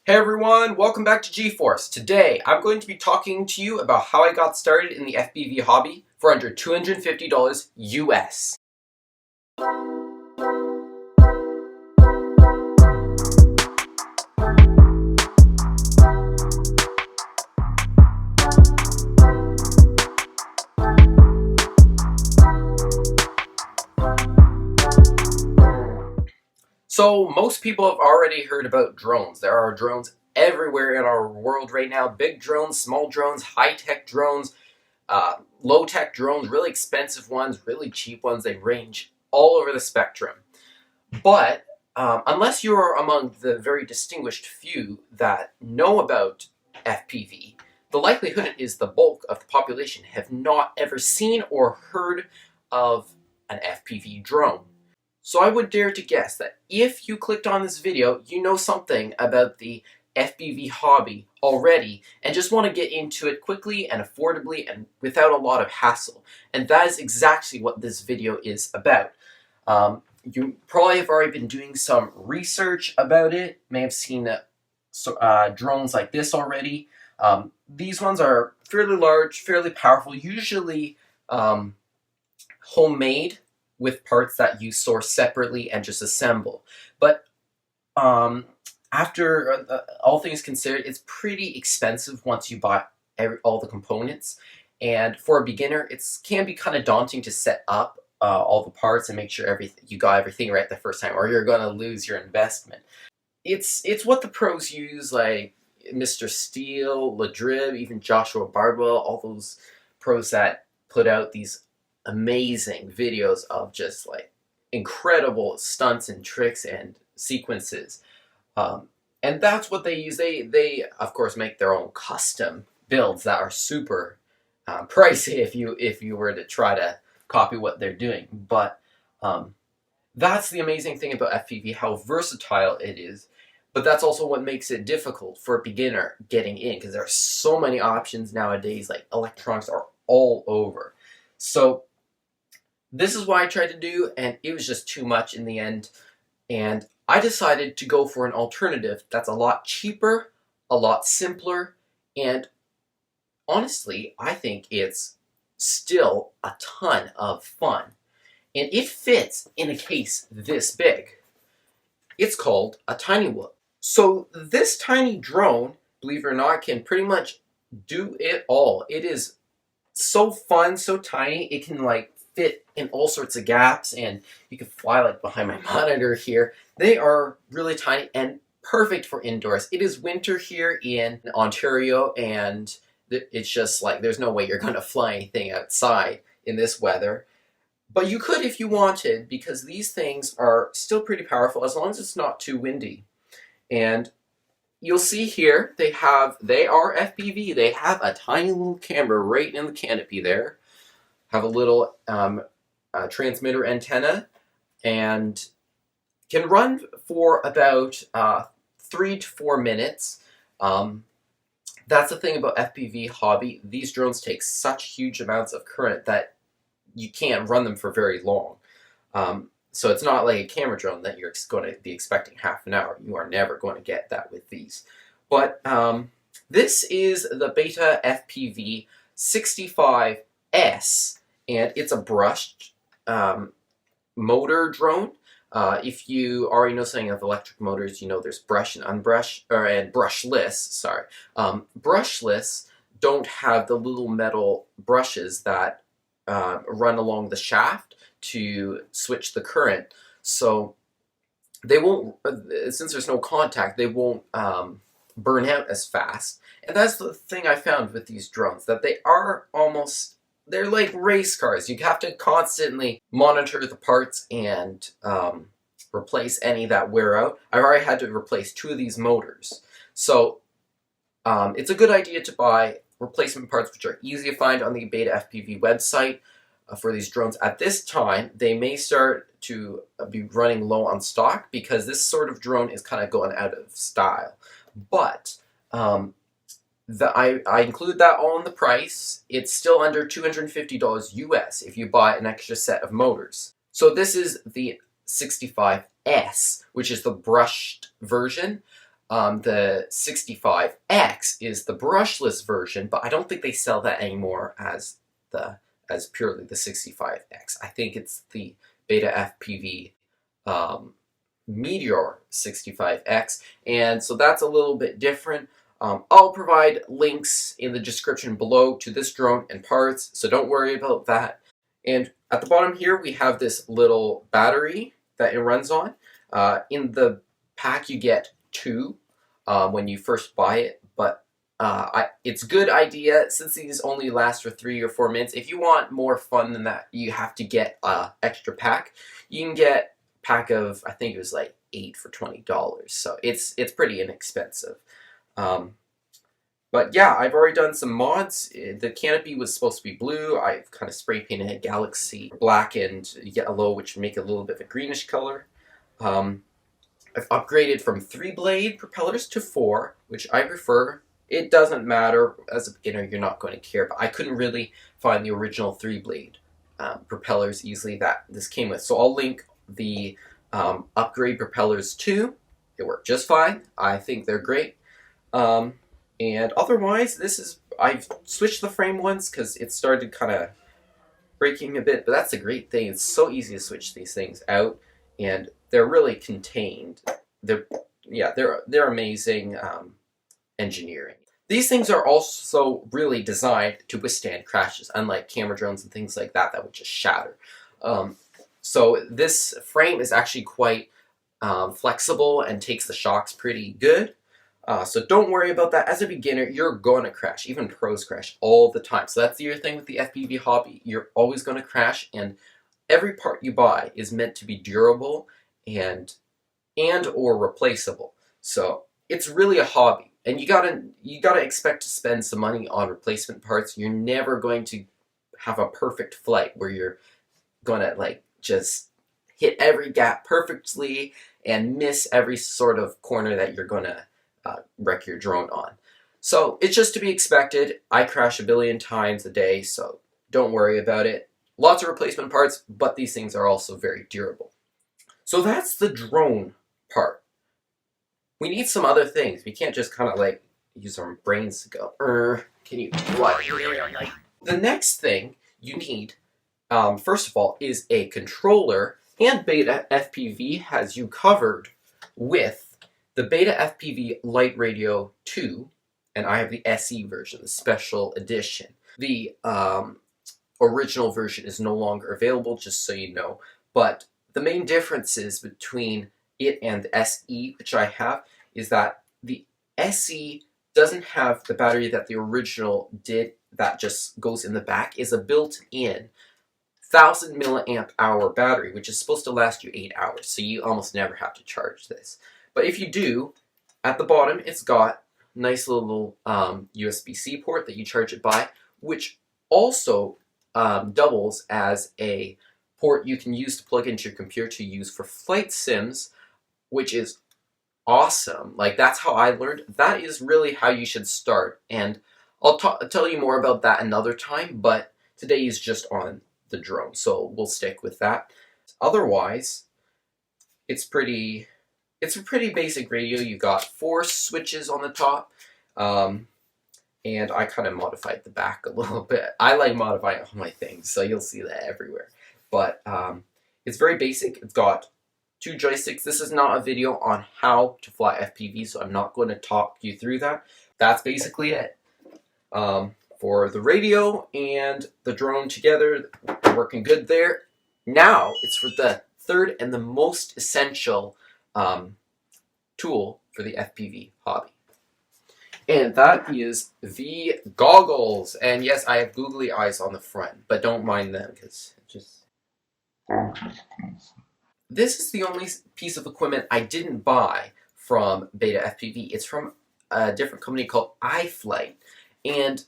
Hey everyone, welcome back to G-Force. Today, I'm going to be talking to you about how I got started in the FPV hobby for under $250 US. So, most people have already heard about drones. There are drones everywhere in our world right now. Big drones, small drones, high-tech drones, low-tech drones, really expensive ones, really cheap ones. They range all over the spectrum. But unless you are among the very distinguished few that know about FPV, the likelihood is the bulk of the population have not ever seen or heard of an FPV drone. So I would dare to guess that if you clicked on this video, you know something about the FPV hobby already and just want to get into it quickly and affordably and without a lot of hassle. And that is exactly what this video is about. You probably have already been doing some research about it, may have seen drones like this already. These ones are fairly large, fairly powerful, usually homemade, with parts that you source separately and just assemble. But after all things considered, it's pretty expensive once you buy all the components. And for a beginner, it can be kind of daunting to set up all the parts and make sure you got everything right the first time, or you're going to lose your investment. It's what the pros use, like Mr. Steele, Ladrib, even Joshua Bardwell, all those pros that put out these amazing videos of just like incredible stunts and tricks and sequences, and that's what they use. They of course make their own custom builds that are super pricey if you were to try to copy what they're doing. But that's the amazing thing about FPV, how versatile it is. But that's also what makes it difficult for a beginner getting in, because there are so many options nowadays. Like, electronics are all over. So this is what I tried to do, and it was just too much in the end. And I decided to go for an alternative that's a lot cheaper, a lot simpler, and honestly, I think it's still a ton of fun. And it fits in a case this big. It's called a Tiny Whoop. So this tiny drone, believe it or not, can pretty much do it all. It is so fun, so tiny, it can like fit in all sorts of gaps, and you can fly like behind my monitor here. They are really tiny and perfect for indoors. It is winter here in Ontario, and it's just like there's no way you're going to fly anything outside in this weather. But you could if you wanted, because these things are still pretty powerful as long as it's not too windy. And you'll see here they are FPV. They have a tiny little camera right in the canopy there. Have a little transmitter antenna, and can run for about 3 to 4 minutes. That's the thing about FPV hobby. These drones take such huge amounts of current that you can't run them for very long. So it's not like a camera drone that you're going to be expecting half an hour. You are never going to get that with these. But this is the Beta FPV 65S, and it's a brushed motor drone. If you already know something of electric motors, you know there's brush and unbrush, and brushless. Sorry, brushless don't have the little metal brushes that run along the shaft to switch the current. So they won't, since there's no contact, they won't burn out as fast. And that's the thing I found with these drones, that they're like race cars. You have to constantly monitor the parts and replace any that wear out. I've already had to replace 2 of these motors. So it's a good idea to buy replacement parts which are easy to find on the Beta FPV website for these drones. At this time, they may start to be running low on stock because this sort of drone is kind of going out of style. But I include that all in the price. It's still under $250 US if you buy an extra set of motors. So this is the 65S, which is the brushed version. The 65X is the brushless version, but I don't think they sell that anymore as purely the 65X. I think it's the Beta FPV Meteor 65X, and so that's a little bit different. I'll provide links in the description below to this drone and parts, so don't worry about that. And at the bottom here, we have this little battery that it runs on. In the pack, you get 2 when you first buy it, but it's a good idea, since these only last for 3 or 4 minutes. If you want more fun than that, you have to get an extra pack. You can get a pack of, I think it was like 8 for $20, so it's pretty inexpensive. But yeah, I've already done some mods. The canopy was supposed to be blue. I've kind of spray painted it Galaxy black and yellow, which would make it a little bit of a greenish color. I've upgraded from 3-blade propellers to 4, which I prefer. It doesn't matter. As a beginner, you're not going to care, but I couldn't really find the original 3-blade propellers easily that this came with. So I'll link the upgrade propellers too. They work just fine. I think they're great. And otherwise, I've switched the frame once because it started kind of breaking a bit, but that's a great thing. It's so easy to switch these things out, and they're really contained. They're amazing engineering. These things are also really designed to withstand crashes, unlike camera drones and things like that would just shatter. So this frame is actually quite flexible and takes the shocks pretty good. So don't worry about that. As a beginner, you're going to crash. Even pros crash all the time. So that's the other thing with the FPV hobby. You're always going to crash, and every part you buy is meant to be durable and or replaceable. So it's really a hobby, and you gotta expect to spend some money on replacement parts. You're never going to have a perfect flight where you're gonna like just hit every gap perfectly and miss every sort of corner that you're gonna wreck your drone on. So it's just to be expected. I crash a billion times a day, so don't worry about it. Lots of replacement parts, but these things are also very durable. So that's the drone part. We need some other things. We can't just kind of like use our brains to go, can you, what? The next thing you need, first of all, is a controller, and Beta FPV has you covered with the Beta FPV Light Radio 2, and I have the SE version, the special edition. The original version is no longer available, just so you know, but the main differences between it and the SE, which I have, is that the SE doesn't have the battery that the original did that just goes in the back. Is a built-in 1000 milliamp hour battery, which is supposed to last you 8 hours, so you almost never have to charge this. But if you do, at the bottom it's got a nice little USB-C port that you charge it by, which also doubles as a port you can use to plug into your computer to use for flight sims, which is awesome. Like, that's how I learned. That is really how you should start, and I'll tell you more about that another time, but today is just on the drone, so we'll stick with that. Otherwise, it's a pretty basic radio. You got 4 switches on the top, and I kind of modified the back a little bit. I like modifying all my things, so you'll see that everywhere. But it's very basic. It's got 2 joysticks. This is not a video on how to fly FPV, so I'm not going to talk you through that. That's basically it. For the radio and the drone together, they're working good there. Now it's for the third and the most essential tool for the FPV hobby. And that is the goggles. And yes, I have googly eyes on the front, but don't mind them because it just... This is the only piece of equipment I didn't buy from Beta FPV. It's from a different company called iFlight. And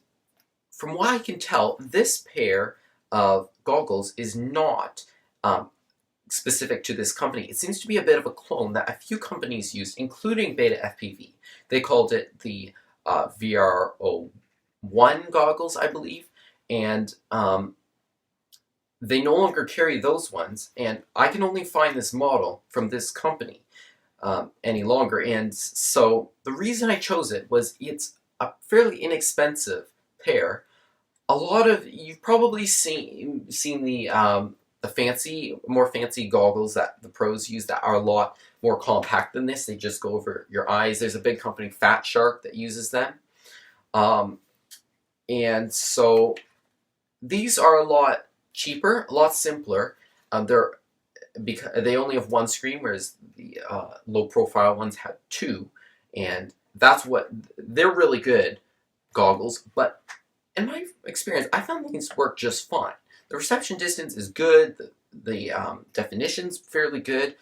from what I can tell, this pair of goggles is not specific to this company. It seems to be a bit of a clone that a few companies used, including Beta FPV. They called it the VRO1 goggles, I believe, and they no longer carry those ones, and I can only find this model from this company. any longer. And so the reason I chose it was it's a fairly inexpensive pair. A lot of you've probably seen the more fancy goggles that the pros use that are a lot more compact than this. They just go over your eyes. There's a big company, Fat Shark, that uses them, and so these are a lot cheaper, a lot simpler. They're because they only have one screen, whereas the low profile ones have two, and that's what they're really good goggles. But in my experience, I found these work just fine. The reception distance is good. The definition's fairly good.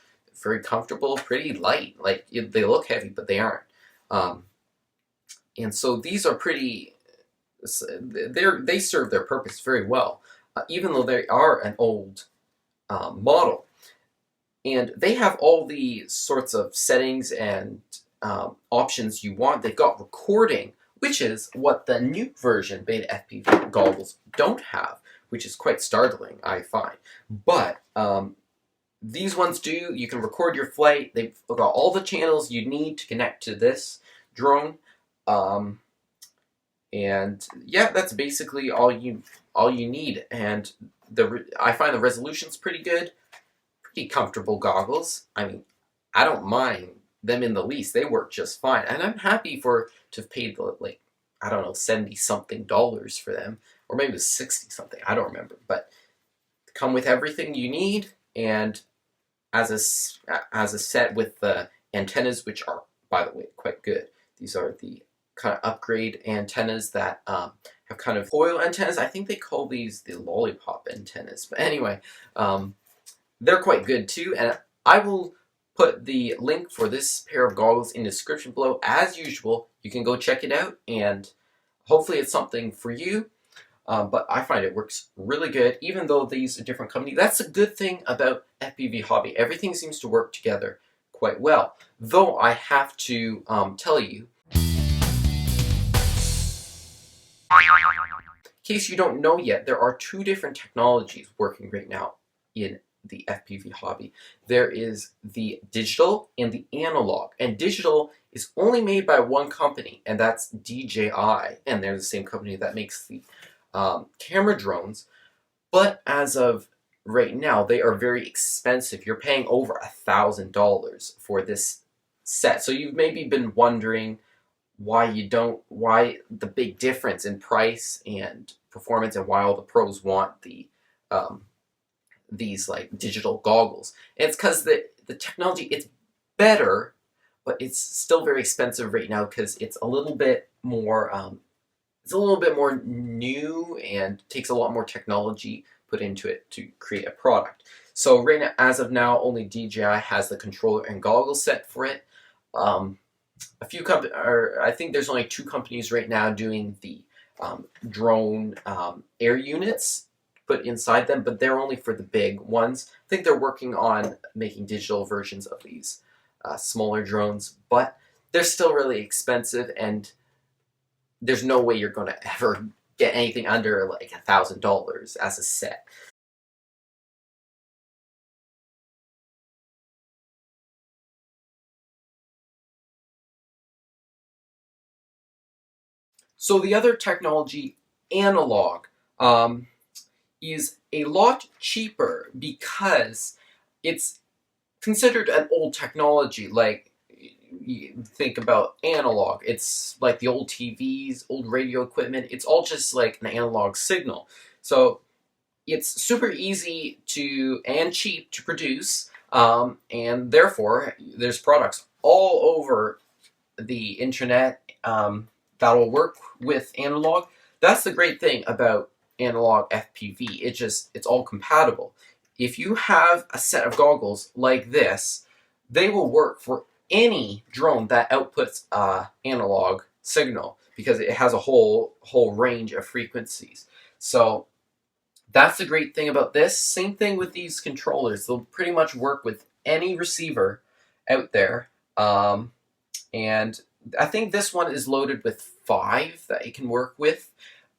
Very comfortable, pretty light. Like they look heavy, but they aren't. And so these are pretty. They serve their purpose very well, even though they are an old model. And they have all the sorts of settings and options you want. They've got recording, which is what the new version Beta FPV goggles don't have, which is quite startling, I find. But these ones do. You can record your flight. They've got all the channels you need to connect to this drone. And yeah, that's basically all you need. And I find the resolution's pretty good. Pretty comfortable goggles. I mean, I don't mind them in the least. They work just fine, and I'm happy to have paid like, I don't know, $70-something for them, or maybe it was 60-something. I don't remember, but come with everything you need, and as a set with the antennas, which are, by the way, quite good. These are the kind of upgrade antennas that have kind of foil antennas. I think they call these the lollipop antennas, but anyway. They're quite good too, and I will put the link for this pair of goggles in the description below. As usual, you can go check it out, and hopefully it's something for you. But I find it works really good, even though these are different companies. That's a good thing about FPV Hobby. Everything seems to work together quite well. Though I have to tell you, in case you don't know yet, there are two different technologies working right now in the FPV hobby. There is the digital and the analog. And digital is only made by one company, and that's DJI. And they're the same company that makes the camera drones. But as of right now, they are very expensive. You're paying over $1,000 for this set. So you've maybe been wondering why the big difference in price and performance, and why all the pros want these like digital goggles. And it's because the technology, it's better, but it's still very expensive right now because it's a little bit more new and takes a lot more technology put into it to create a product. So right now, as of now, only DJI has the controller and goggle set for it. A few I think there's only 2 companies right now doing the drone air units put inside them, but they're only for the big ones. I think they're working on making digital versions of these smaller drones, but they're still really expensive, and there's no way you're going to ever get anything under like $1,000 as a set. So the other technology, analog, is a lot cheaper because it's considered an old technology. Like, you think about analog, it's like the old TVs, old radio equipment. It's all just like an analog signal. So it's super easy and cheap to produce, and therefore there's products all over the internet that'll work with analog. That's the great thing about analog FPV. It's all compatible. If you have a set of goggles like this, they will work for any drone that outputs analog signal, because it has a whole range of frequencies. So that's the great thing about this. Same thing with these controllers. They'll pretty much work with any receiver out there. And I think this one is loaded with 5 that it can work with.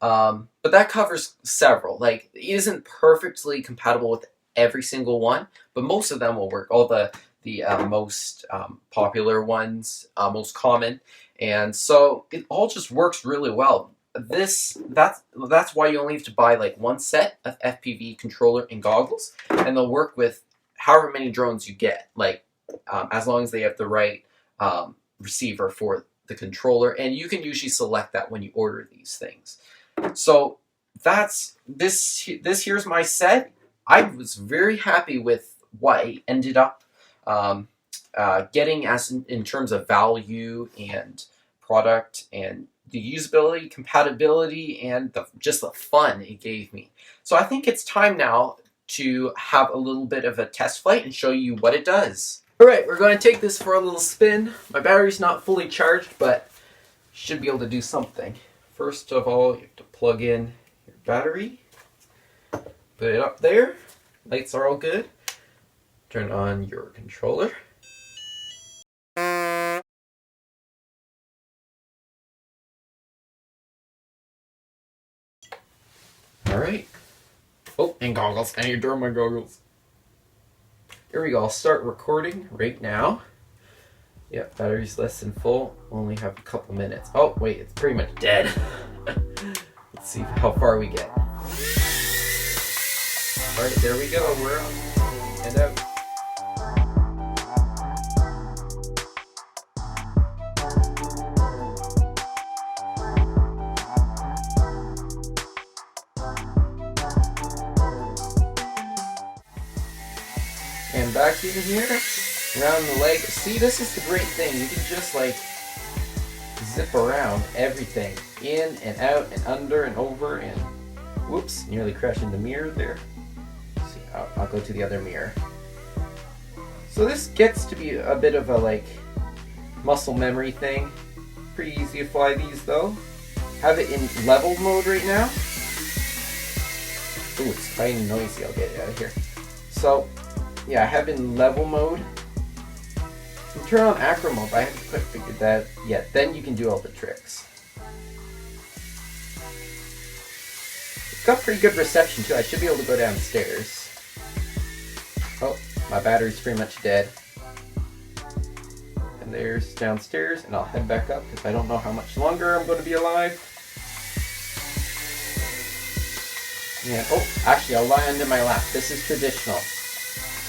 But that covers several. Like, it isn't perfectly compatible with every single one, but most of them will work. All the the most popular ones, most common, and so it all just works really well. That's why you only have to buy like one set of FPV controller and goggles, and they'll work with however many drones you get. Like as long as they have the right receiver for the controller, and you can usually select that when you order these things. So that's this. Here's my set. I was very happy with what I ended up getting as in terms of value and product and the usability, compatibility, and just the fun it gave me. So I think it's time now to have a little bit of a test flight and show you what it does. Alright, we're going to take this for a little spin. My battery's not fully charged, but should be able to do something. First of all, you have to plug in your battery, put it up there, lights are all good, turn on your controller. Alright. Oh, and goggles. I need to turn my goggles. Here we go. I'll start recording right now. Yep, battery's less than full. Only have a couple minutes. Oh, wait, it's pretty much dead. Let's see how far we get. Alright, there we go. We're up and out. And back in here, around the leg. See, this is the great thing. You can just like zip around everything, in and out and under and over, and whoops, nearly crashing the mirror there. See, I'll go to the other mirror. So this gets to be a bit of a like muscle memory thing. Pretty easy to fly these though. Have it in level mode right now. Ooh, it's kind of noisy. I'll get it out of here. So yeah, I have it in level mode. You can turn on acro mode, but I haven't quite figured that yet. Then you can do all the tricks. It's got pretty good reception too. I should be able to go downstairs. Oh, my battery's pretty much dead. And there's downstairs, and I'll head back up because I don't know how much longer I'm going to be alive. And oh, actually, I'll lie under my lap. This is traditional.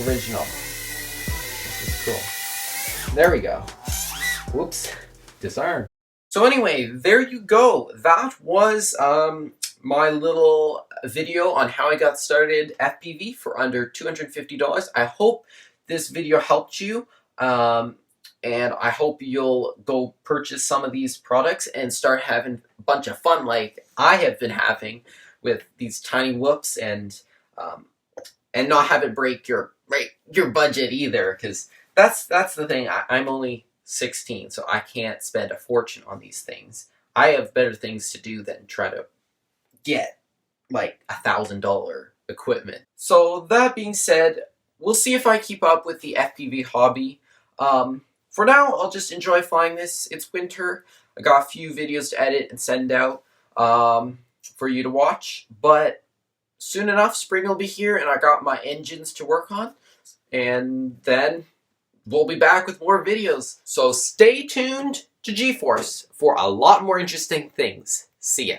Original. This is cool. There we go. Whoops. Disarm. So anyway, there you go. That was my little video on how I got started FPV for under $250. I hope this video helped you. And I hope you'll go purchase some of these products and start having a bunch of fun like I have been having with these tiny whoops, and not have it break your budget either, because that's the thing. I'm only 16, so I can't spend a fortune on these things. I have better things to do than try to get like $1,000 equipment. So that being said, we'll see if I keep up with the FPV hobby. For now, I'll just enjoy flying this. It's winter. I got a few videos to edit and send out for you to watch, but soon enough, spring will be here, and I got my engines to work on, and then we'll be back with more videos. So stay tuned to GeForce for a lot more interesting things. See ya.